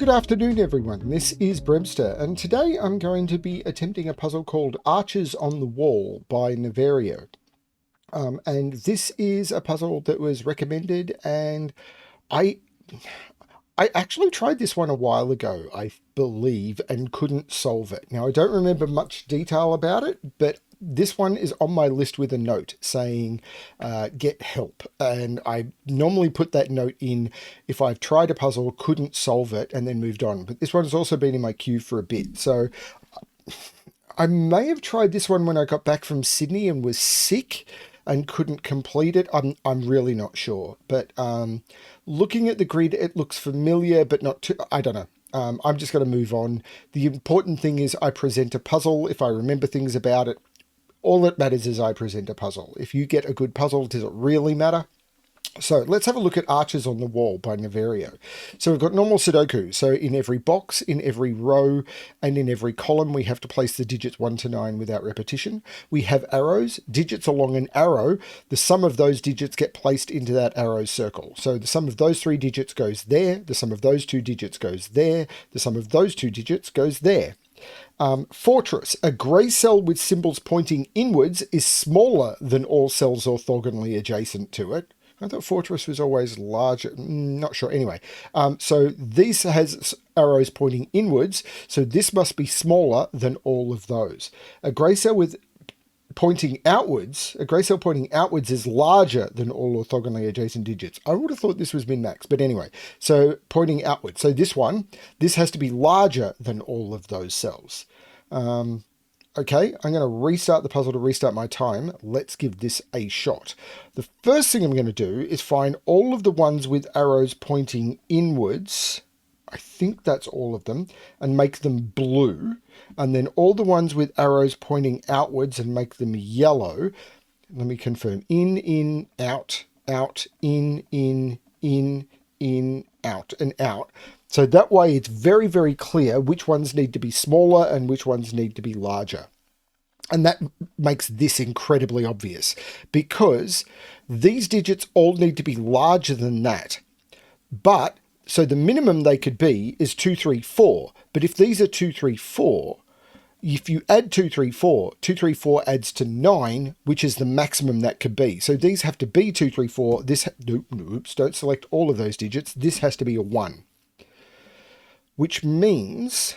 Good afternoon, everyone. This is BremSter, and today I'm going to be attempting a puzzle called Arches on the Wall by Niverio. And this is a puzzle that was recommended, and I actually tried this one a while ago, I believe, and couldn't solve it. Now, I don't remember much detail about it, but this one is on my list with a note saying, get help. And I normally put that note in if I've tried a puzzle, couldn't solve it, and then moved on. But this one has also been in my queue for a bit. So I may have tried this one when I got back from Sydney and was sick and couldn't complete it. I'm really not sure. But looking at the grid, it looks familiar, but not too, I don't know. I'm just going to move on. The important thing is I present a puzzle. If I remember things about it, all that matters is I present a puzzle. If you get a good puzzle, does it really matter? So let's have a look at Arches on the Wall by Niverio. So we've got normal Sudoku. So in every box, in every row, and in every column, we have to place the digits 1 to 9 without repetition. We have arrows, digits along an arrow. The sum of those digits get placed into that arrow circle. So the sum of those 3 digits goes there. The sum of those 2 digits goes there. The sum of those 2 digits goes there. Fortress. A grey cell with symbols pointing inwards is smaller than all cells orthogonally adjacent to it. I thought fortress was always larger. Not sure. Anyway, so this has arrows pointing inwards, so this must be smaller than all of those. A grey cell with pointing outwards, a grey cell pointing outwards is larger than all orthogonally adjacent digits. I would have thought this was min-max, but anyway, so pointing outwards. So this has to be larger than all of those cells. Okay, I'm going to restart the puzzle to restart my time. Let's give this a shot. The first thing I'm going to do is find all of the ones with arrows pointing inwards. I think that's all of them, and make them blue. And then all the ones with arrows pointing outwards and make them yellow. Let me confirm. In, out, out, in, out, and out. So that way it's very, very clear which ones need to be smaller and which ones need to be larger. And that makes this incredibly obvious because these digits all need to be larger than that. But, so the minimum they could be is 2, 3, 4. But if these are 2, 3, 4, if you add 2, 3, 4, 2, 3, 4 adds to 9, which is the maximum that could be. So these have to be 2, 3, 4. Oops, don't select all of those digits. This has to be a 1. Which means,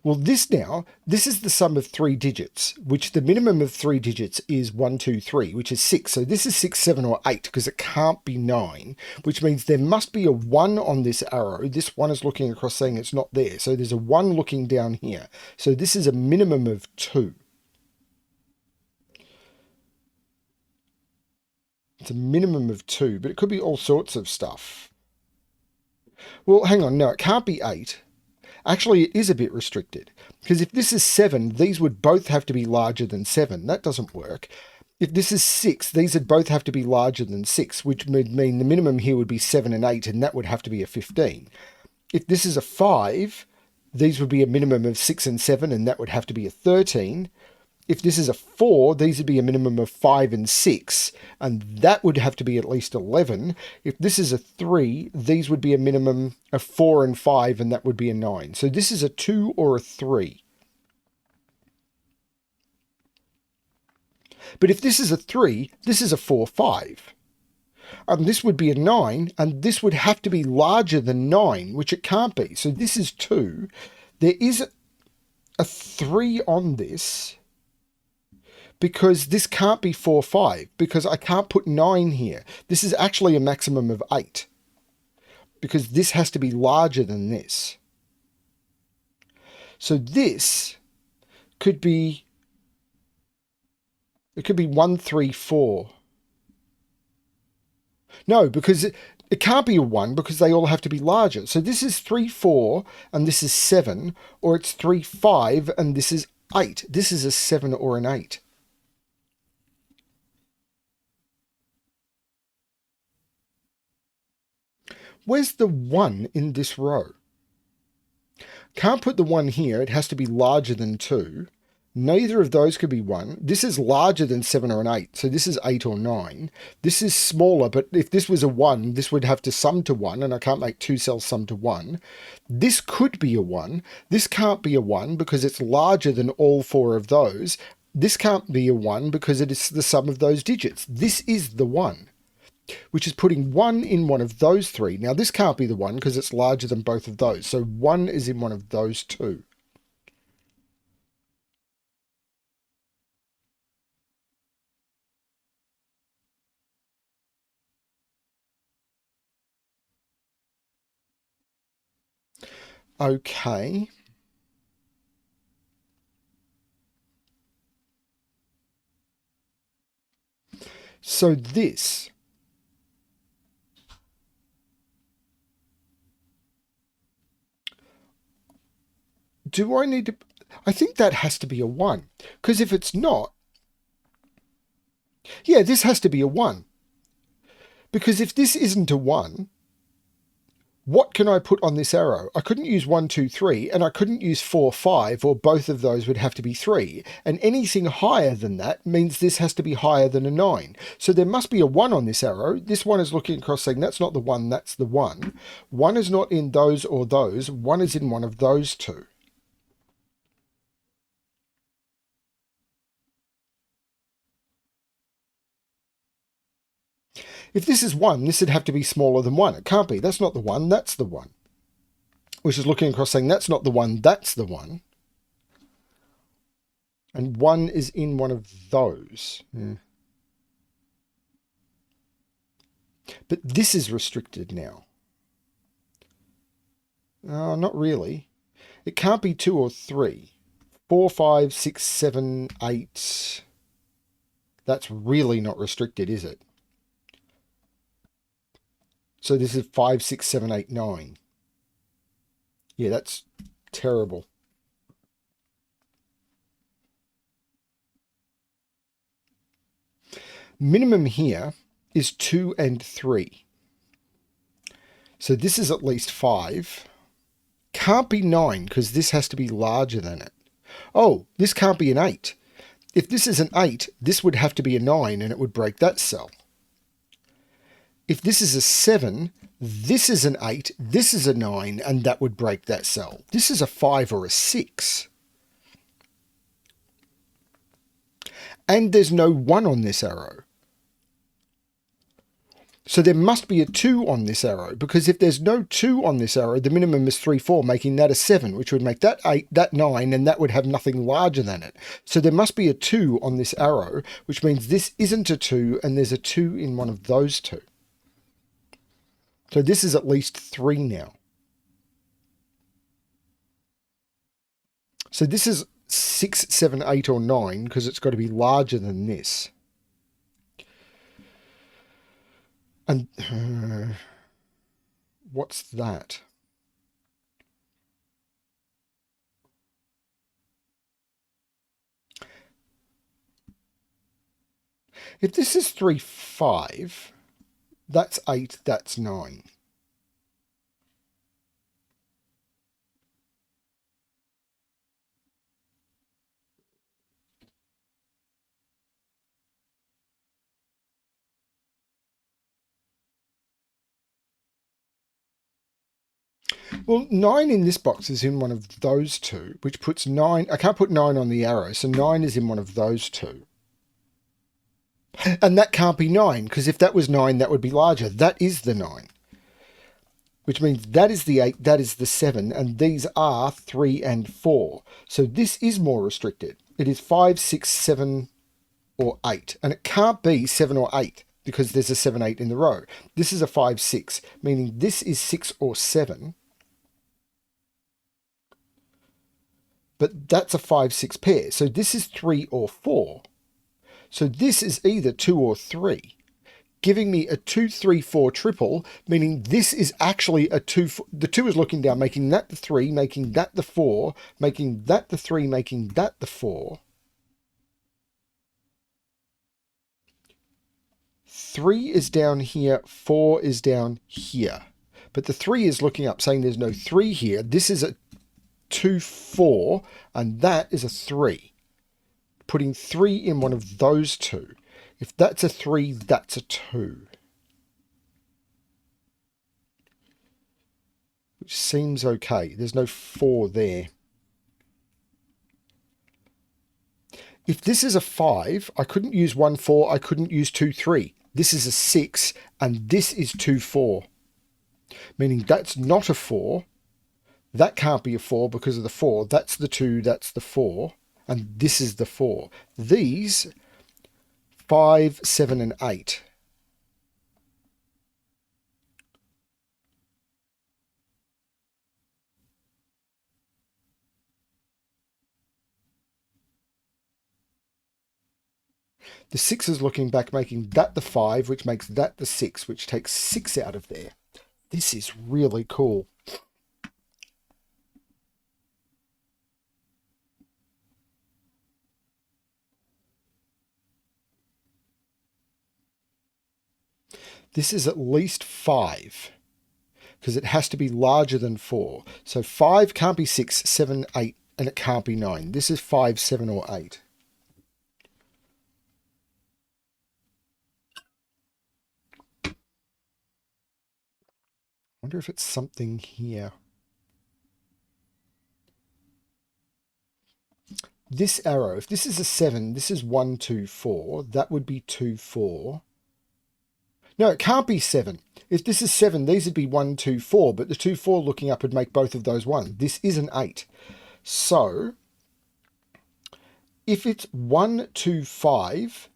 well, this is the sum of 3 digits, which the minimum of 3 digits is 1, 2, 3, which is 6. So this is 6, 7, or 8, because it can't be 9, which means there must be a 1 on this arrow. This one is looking across saying it's not there. So there's a 1 looking down here. So this is a minimum of 2. It's a minimum of 2, but it could be all sorts of stuff. Well, hang on. No, it can't be 8. Actually, it is a bit restricted because if this is 7, these would both have to be larger than 7. That doesn't work. If this is 6, these would both have to be larger than 6, which would mean the minimum here would be 7 and 8, and that would have to be a 15. If this is a 5, these would be a minimum of 6 and 7, and that would have to be a 13. If this is a 4, these would be a minimum of 5 and 6, and that would have to be at least 11. If this is a 3, these would be a minimum of 4 and 5, and that would be a 9. So this is a 2 or a 3. But if this is a 3, this is a 4, 5. And this would be a 9, and this would have to be larger than 9, which it can't be. So this is 2. There is a 3 on this, because this can't be 4, 5, because I can't put 9 here. This is actually a maximum of 8, because this has to be larger than this. So this could be, it could be 1, 3, 4. No, because it can't be a 1 because they all have to be larger. So this is 3, 4, and this is 7, or it's 3, 5, and this is 8. This is a 7 or an 8. Where's the 1 in this row? Can't put the 1 here. It has to be larger than 2. Neither of those could be 1. This is larger than 7 or an 8, so this is 8 or 9. This is smaller, but if this was a 1, this would have to sum to 1, and I can't make 2 cells sum to 1. This could be a 1. This can't be a 1 because it's larger than all 4 of those. This can't be a 1 because it is the sum of those digits. This is the 1, which is putting 1 in one of those 3. Now, this can't be the 1 because it's larger than both of those, so 1 is in one of those 2. Okay. So this do I need to... I think that has to be a 1. Because if it's not... Yeah, this has to be a 1. Because if this isn't a 1, what can I put on this arrow? I couldn't use 1, 2, 3, and I couldn't use 4, 5, or both of those would have to be 3. And anything higher than that means this has to be higher than a 9. So there must be a 1 on this arrow. This one is looking across saying that's not the 1, that's the 1. 1 is not in those or those. 1 is in one of those 2. If this is 1, this would have to be smaller than 1. It can't be. That's not the 1, that's the 1. Which is looking across saying that's not the 1, that's the 1. And 1 is in one of those. Yeah. But this is restricted now. Oh, not really. It can't be 2 or 3. 4, 5, 6, 7, 8. That's really not restricted, is it? So this is 5, 6, 7, 8, 9. Yeah, that's terrible. Minimum here is 2 and 3. So this is at least 5. Can't be 9 because this has to be larger than it. Oh, this can't be an 8. If this is an 8, this would have to be a 9 and it would break that cell. If this is a 7, this is an 8, this is a 9, and that would break that cell. This is a 5 or a 6. And there's no 1 on this arrow. So there must be a 2 on this arrow, because if there's no 2 on this arrow, the minimum is 3, 4, making that a 7, which would make that 8, that 9, and that would have nothing larger than it. So there must be a 2 on this arrow, which means this isn't a 2, and there's a 2 in one of those 2. So this is at least 3 now. So this is 6, 7, 8, or 9, because it's got to be larger than this. And what's that? If this is 3, 5, that's 8, that's 9. Well, 9 in this box is in one of those 2, which puts 9... I can't put 9 on the arrow, so 9 is in one of those 2. And that can't be 9, because if that was 9, that would be larger. That is the 9. Which means that is the 8, that is the 7, and these are 3 and 4. So this is more restricted. It is 5, 6, 7, or 8. And it can't be 7 or 8, because there's a 7, 8 in the row. This is a 5, 6, meaning this is 6 or 7. But that's a 5, 6 pair. So this is 3 or 4. So this is either 2 or 3, giving me a 2, 3, 4 triple, meaning this is actually a 2. The 2 is looking down, making that the 3, making that the 4, making that the 3, making that the 4. 3 is down here, 4 is down here. But the 3 is looking up, saying there's no 3 here. This is a 2, 4, and that is a 3. putting 3 in one of those two. If that's a 3, that's a 2. Which seems okay. There's no 4 there. If this is a 5, I couldn't use 1, 4. I couldn't use 2, 3. This is a 6, and this is 2, 4. Meaning that's not a 4. That can't be a 4 because of the 4. That's the 2, that's the 4. And this is the 4. These, 5, 7, and 8. The 6 is looking back, making that the 5, which makes that the 6, which takes 6 out of there. This is really cool. This is at least 5, because it has to be larger than 4. So 5 can't be 6, 7, 8, and it can't be 9. This is 5, 7, or 8. I wonder if it's something here. This arrow, if this is a 7, this is 1, 2, 4. That would be 2, 4. No, it can't be 7. If this is 7, these would be 1, 2, 4, but the 2, 4 looking up would make both of those 1. This is an 8. So, if it's 1, 2, 5,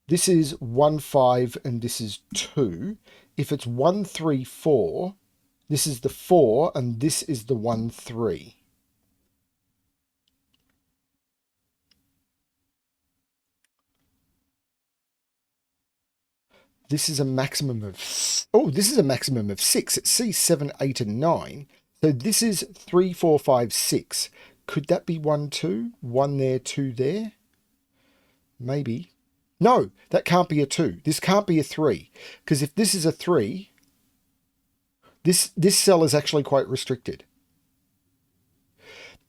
this is 1, 5, and this is 2. If it's 1, 3, 4, this is the 4, and this is the 1, 3. This is a maximum of... Oh, this is a maximum of 6. It sees 7, 8, and 9. So this is 3, 4, 5, 6. Could that be 1, 2? 1 there, 2 there? Maybe. No, that can't be a 2. This can't be a 3. Because if this is a 3, this cell is actually quite restricted.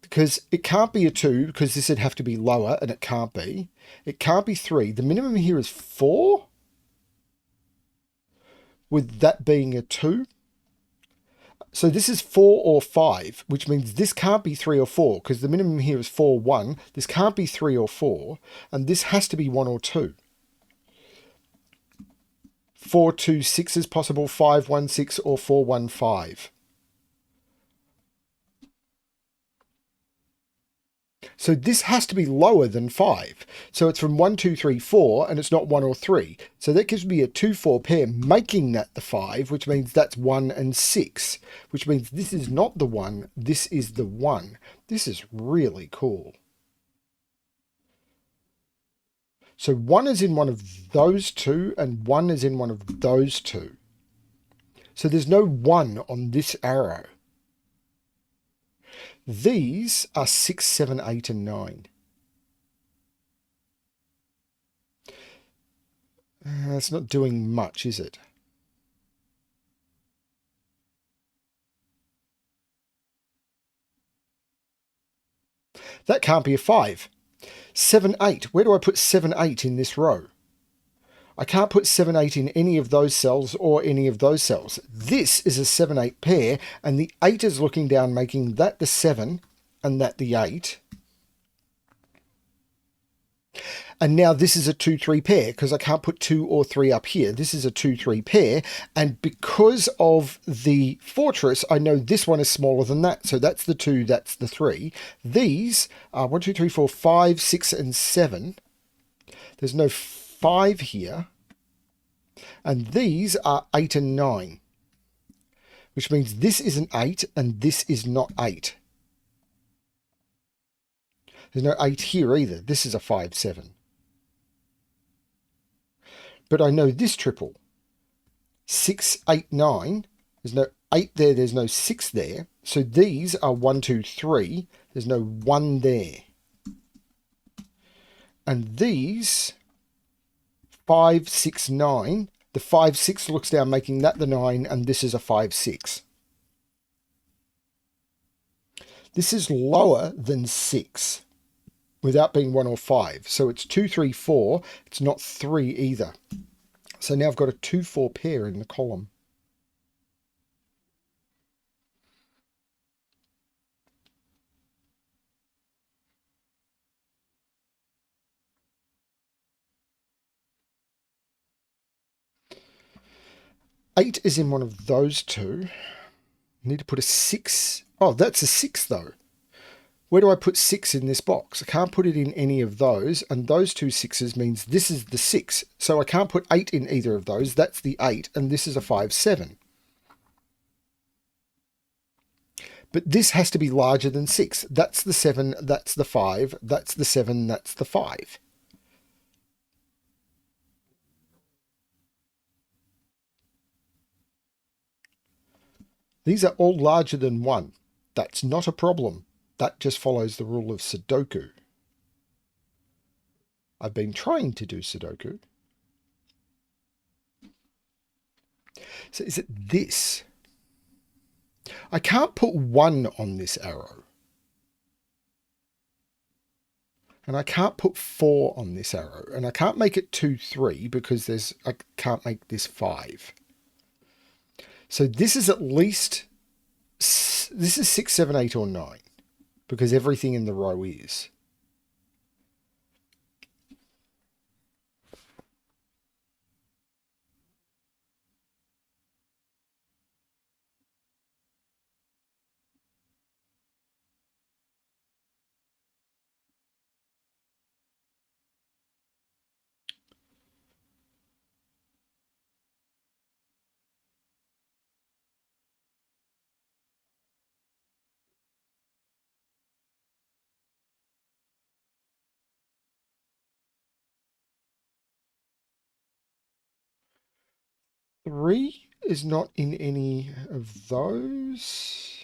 Because it can't be a 2, because this would have to be lower, and it can't be. It can't be 3. The minimum here is 4? With that being a 2. So this is 4 or 5, which means this can't be 3 or 4, because the minimum here is 4, 1. This can't be 3 or 4, and this has to be 1 or 2. 4, 2, 6 is possible, 5, 1, 6, or 4, 1, 5. So this has to be lower than 5. So it's from 1, 2, 3, 4, and it's not 1 or 3. So that gives me a 2, 4 pair, making that the 5, which means that's 1 and 6, which means this is not the 1, this is the 1. This is really cool. So 1 is in one of those two, and 1 is in one of those two. So there's no 1 on this arrow. These are 6, 7, 8, and 9. It's not doing much, is it? That can't be a 5. 7, 8. Where do I put 7, 8 in this row? I can't put 7, 8 in any of those cells or any of those cells. This is a 7, 8 pair, and the 8 is looking down, making that the 7 and that the 8. And now this is a 2, 3 pair, because I can't put 2 or 3 up here. This is a 2, 3 pair, and because of the fortress, I know this one is smaller than that. So that's the 2, that's the 3. These are 1, 2, 3, 4, 5, 6, and 7. There's no 5 here. And these are 8 and 9, which means this is an 8 and this is not 8. There's no 8 here either. This is a 5, 7. But I know this triple. 6, 8, 9. There's no 8 there. There's no 6 there. So these are 1, 2, 3. There's no 1 there. And these 5, 6, 9. The 5, 6 looks down, making that the 9, and this is a 5, 6. This is lower than 6. without being 1 or 5. So it's 2, 3, 4. It's not 3 either. So now I've got a 2, 4 pair in the column. Eight is in one of those two. I need to put a 6. Oh, that's a 6 though. Where do I put 6 in this box? I can't put it in any of those, and those two 6s means this is the 6. So I can't put 8 in either of those. That's the 8, and this is a 5, 7. But this has to be larger than 6. That's the 7, that's the 5, that's the 7, that's the 5. These are all larger than 1. That's not a problem. That just follows the rule of Sudoku. I've been trying to do Sudoku. So is it this? I can't put 1 on this arrow. And I can't put 4 on this arrow. And I can't make it 2, 3 because I can't make this 5. So this is at least, this is 6, 7, 8 or 9 because everything in the row is. Three is not in any of those.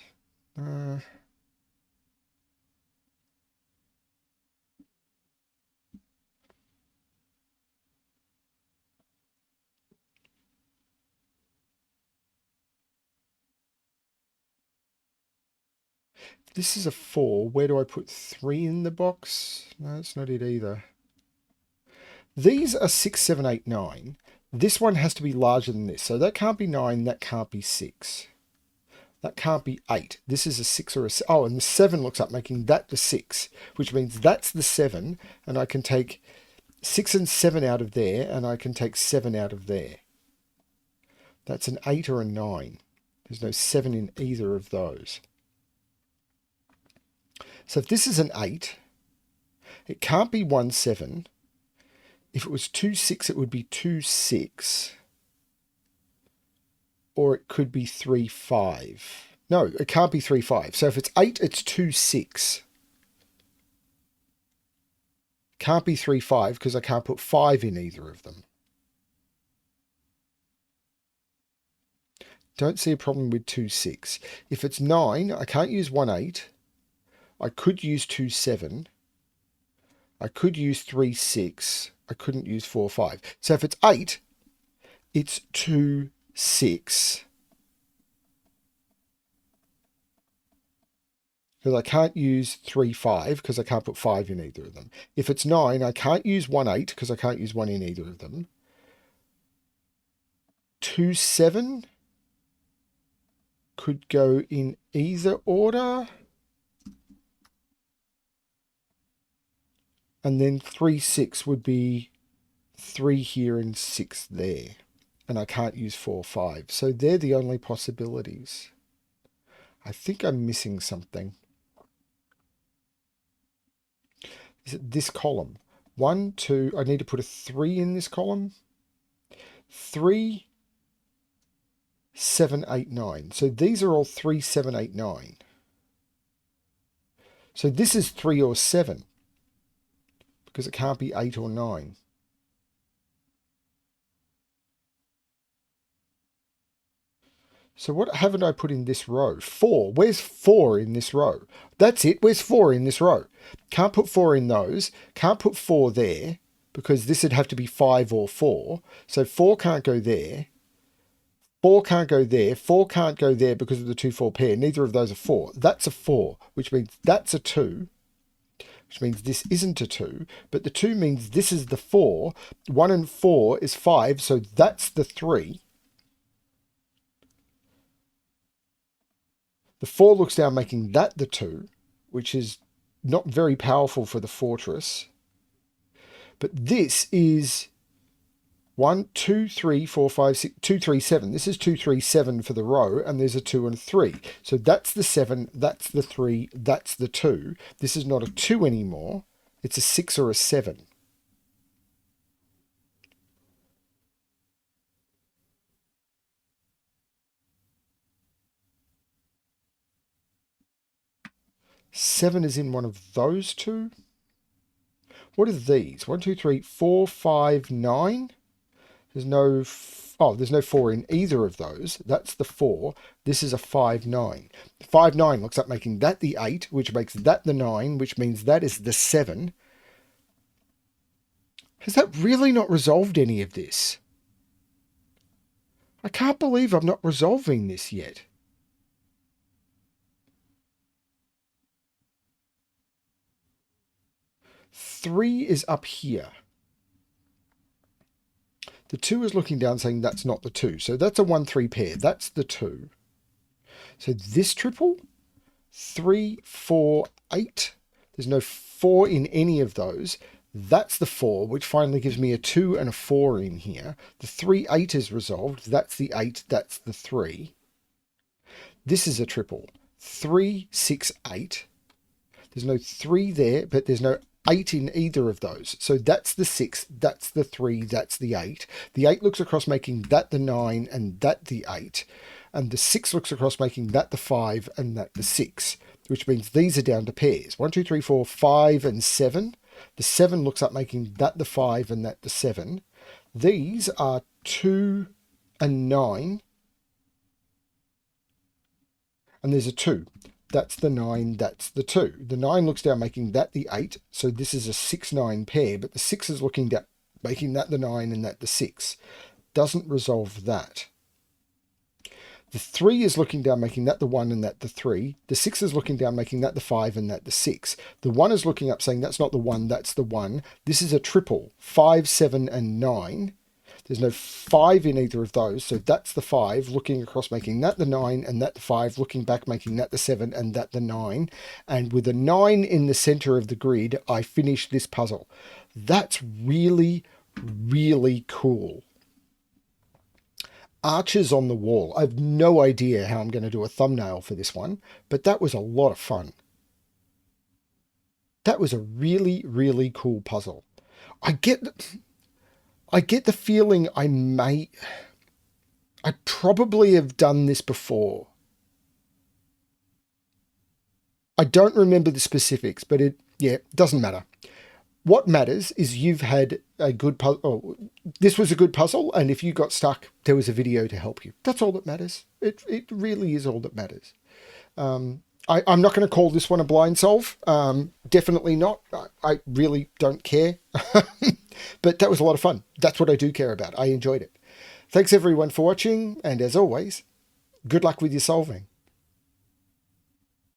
This is a 4. Where do I put 3 in the box? No, that's not it either. These are 6, 7, 8, 9. This one has to be larger than this. So that can't be 9. That can't be 6. That can't be 8. This is a 6 or a... Oh, and the 7 looks up, making that the 6, which means that's the 7. And I can take 6 and 7 out of there, and I can take 7 out of there. That's an 8 or a 9. There's no 7 in either of those. So if this is an 8, it can't be 1, 7. If it was 2, 6, it would be 2, 6. Or it could be 3, 5. No, it can't be 3, 5. So if it's 8, it's 2, 6. Can't be 3, 5 because I can't put 5 in either of them. Don't see a problem with 2, 6. If it's 9, I can't use 1, 8. I could use 2, 7. I could use 3, 6. I couldn't use 4, 5. So if it's 8, it's 2, 6. Because I can't use 3, 5 because I can't put 5 in either of them. If it's 9, I can't use 1, 8 because I can't use 1 in either of them. 2, 7 could go in either order. And then 3, 6 would be 3 here and 6 there. And I can't use 4, 5. So they're the only possibilities. I think I'm missing something. Is it this column? 1, 2, I need to put a 3 in this column. 3, 7, 8, 9. So these are all 3, 7, 8, 9. So this is 3 or 7. Because it can't be 8 or 9. So what haven't I put in this row? 4. Where's 4 in this row? That's it. Where's 4 in this row? Can't put 4 in those. Can't put 4 there because this would have to be 5 or 4. So 4 can't go there. 4 can't go there. 4 can't go there because of the 2, 4 pair. Neither of those are 4. That's a 4, which means that's a 2. which means this isn't a 2, but the 2 means this is the 4. 1 and 4 is 5, so that's the 3. The 4 looks down, making that the 2, which is not very powerful for the fortress. But this is 1, 2, 3, 4, 5, 6, 2, 3, 7. This is 2, 3, 7 for the row, and there's a 2 and a 3. So that's the 7, that's the 3, that's the 2. This is not a 2 anymore. It's a 6 or a 7. Seven is in one of those two. What are these? 1, 2, 3, 4, 5, 9. There's no 4 in either of those. That's the 4. This is a 5, 9. 5, 9 looks like making that the 8, which makes that the 9, which means that is the 7. Has that really not resolved any of this? I can't believe I'm not resolving this yet. Three is up here. The 2 is looking down saying that's not the 2. So that's a 1, 3 pair. That's the 2. So this triple, 3, 4, 8. There's no 4 in any of those. That's the 4, which finally gives me a 2 and a 4 in here. The 3, 8 is resolved. That's the 8. That's the 3. This is a triple. 3, 6, 8. There's no 3 there, but there's no 8 in either of those. So that's the 6, that's the 3, that's the 8. The 8 looks across making that the 9 and that the 8. And the 6 looks across making that the 5 and that the 6, which means these are down to pairs. 1, 2, 3, 4, 5 and 7. The 7 looks up making that the 5 and that the 7. These are 2 and 9. And there's a 2. That's the 9, that's the 2. The 9 looks down, making that the 8. So this is a 6, 9 pair, but the 6 is looking down, making that the 9 and that the 6. Doesn't resolve that. The 3 is looking down, making that the 1 and that the 3. The 6 is looking down, making that the 5 and that the 6. The 1 is looking up, saying that's not the 1, that's the 1. This is a triple, 5, 7 and 9. There's no 5 in either of those, so that's the 5, looking across, making that the 9, and that the 5, looking back, making that the 7, and that the 9. And with a 9 in the center of the grid, I finish this puzzle. That's really, really cool. Arches on the wall. I have no idea how I'm going to do a thumbnail for this one, but that was a lot of fun. That was a really, really cool puzzle. I get the feeling I probably have done this before. I don't remember the specifics, but it doesn't matter. What matters is you've had a good puzzle. Oh, this was a good puzzle, and if you got stuck, there was a video to help you. That's all that matters. It really is all that matters. I'm not going to call this one a blind solve. Definitely not. I really don't care. But that was a lot of fun. That's what I do care about. I enjoyed it. Thanks everyone for watching, and as always, good luck with your solving.